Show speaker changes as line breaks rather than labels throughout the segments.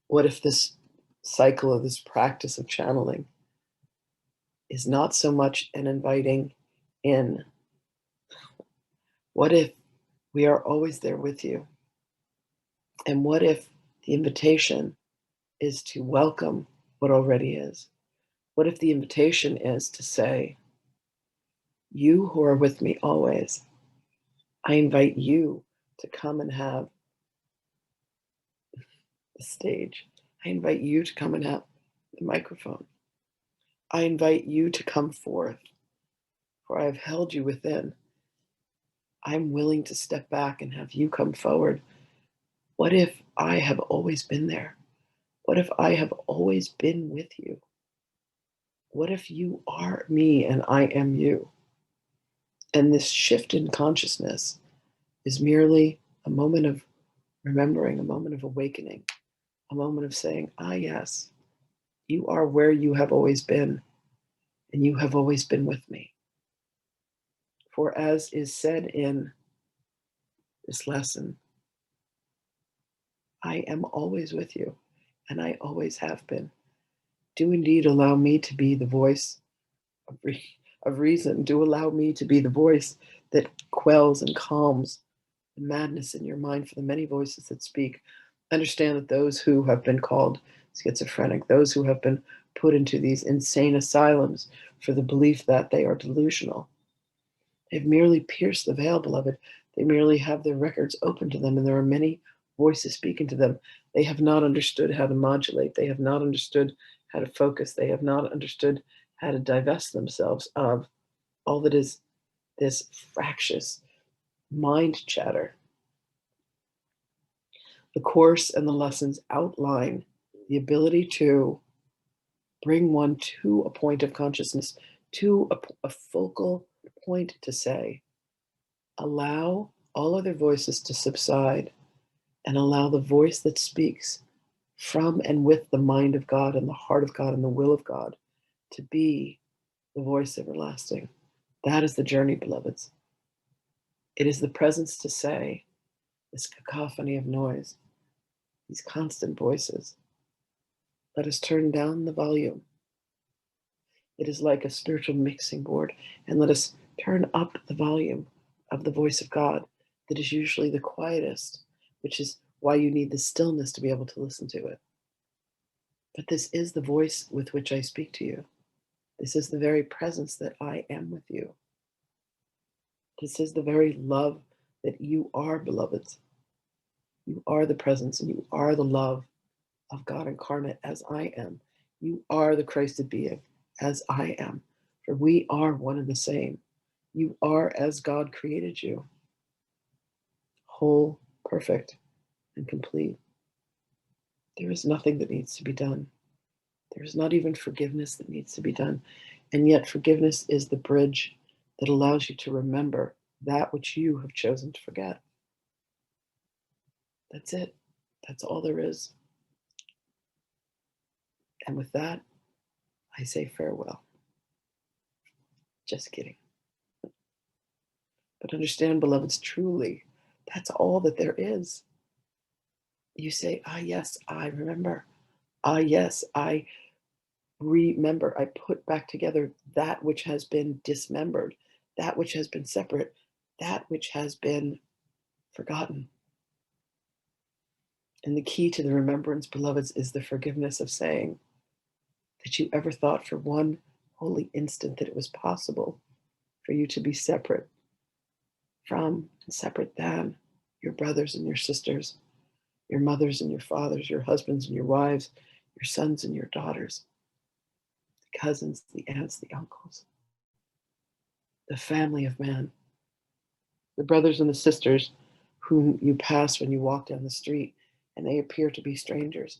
What if this cycle of this practice of channeling is not so much an inviting in? What if we are always there with you? And what if the invitation is to welcome what already is? What if the invitation is to say, you who are with me always, I invite you to come and have the stage. I invite you to come and have the microphone. I invite you to come forth, for I have held you within. I'm willing to step back and have you come forward. What if I have always been there? What if I have always been with you? What if you are me and I am you? And this shift in consciousness is merely a moment of remembering, a moment of awakening, a moment of saying, ah, yes, you are where you have always been, and you have always been with me. For as is said in this lesson, I am always with you, and I always have been. Do indeed allow me to be the voice of reason. Do allow me to be the voice that quells and calms the madness in your mind for the many voices that speak. Understand that those who have been called schizophrenic, those who have been put into these insane asylums for the belief that they are delusional, they've merely pierced the veil, beloved. They merely have their records open to them, and there are many voices speaking to them. They have not understood how to modulate. They have not understood how to focus. They have not understood how to divest themselves of all that is this fractious mind chatter. The course and the lessons outline the ability to bring one to a point of consciousness, to a focal point to say, allow all other voices to subside and allow the voice that speaks from and with the mind of God and the heart of God and the will of God to be the voice everlasting. That is the journey, beloveds. It is the presence to say, this cacophony of noise, these constant voices. Let us turn down the volume. It is like a spiritual mixing board, and let us turn up the volume of the voice of God that is usually the quietest, which is why you need the stillness to be able to listen to it. But this is the voice with which I speak to you. This is the very presence that I am with you. This is the very love that you are, beloveds. You are the presence and you are the love of God incarnate as I am. You are the Christed being as I am. For we are one and the same. You are as God created you, whole, perfect, and complete. There is nothing that needs to be done. There is not even forgiveness that needs to be done. And yet forgiveness is the bridge that allows you to remember that which you have chosen to forget. That's it. That's all there is. And with that, I say farewell. Just kidding. But understand, beloveds, truly, that's all that there is. You say, ah, yes, I remember. Ah, yes, I remember. I put back together that which has been dismembered, that which has been separate, that which has been forgotten. And the key to the remembrance, beloveds, is the forgiveness of saying that you ever thought for one holy instant that it was possible for you to be separate from and separate than your brothers and your sisters, your mothers and your fathers, your husbands and your wives, your sons and your daughters, the cousins, the aunts, the uncles, the family of man, the brothers and the sisters whom you pass when you walk down the street and they appear to be strangers.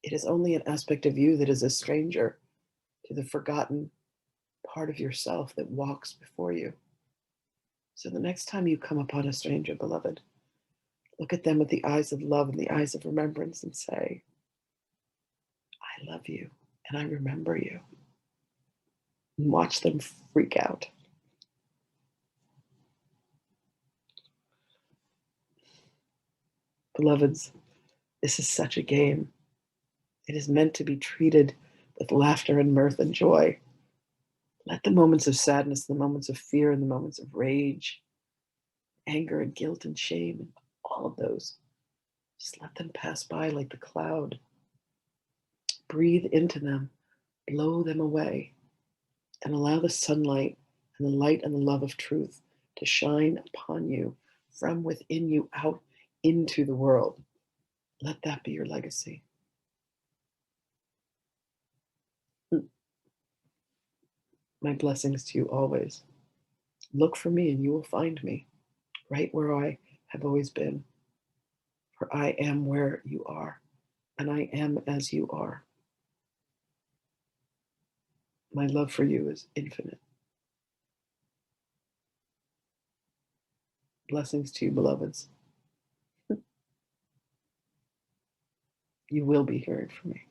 It is only an aspect of you that is a stranger to the forgotten part of yourself that walks before you. So the next time you come upon a stranger, beloved, look at them with the eyes of love and the eyes of remembrance and say, I love you and I remember you. And watch them freak out. Beloveds, this is such a game. It is meant to be treated with laughter and mirth and joy. Let the moments of sadness, the moments of fear, and the moments of rage, anger and guilt and shame, and all of those, just let them pass by like the cloud. Breathe into them, blow them away, and allow the sunlight and the light and the love of truth to shine upon you from within you out into the world. Let that be your legacy. My blessings to you always. Look for me and you will find me right where I have always been. For I am where you are, and I am as you are. My love for you is infinite. Blessings to you, beloveds. You will be hearing from me.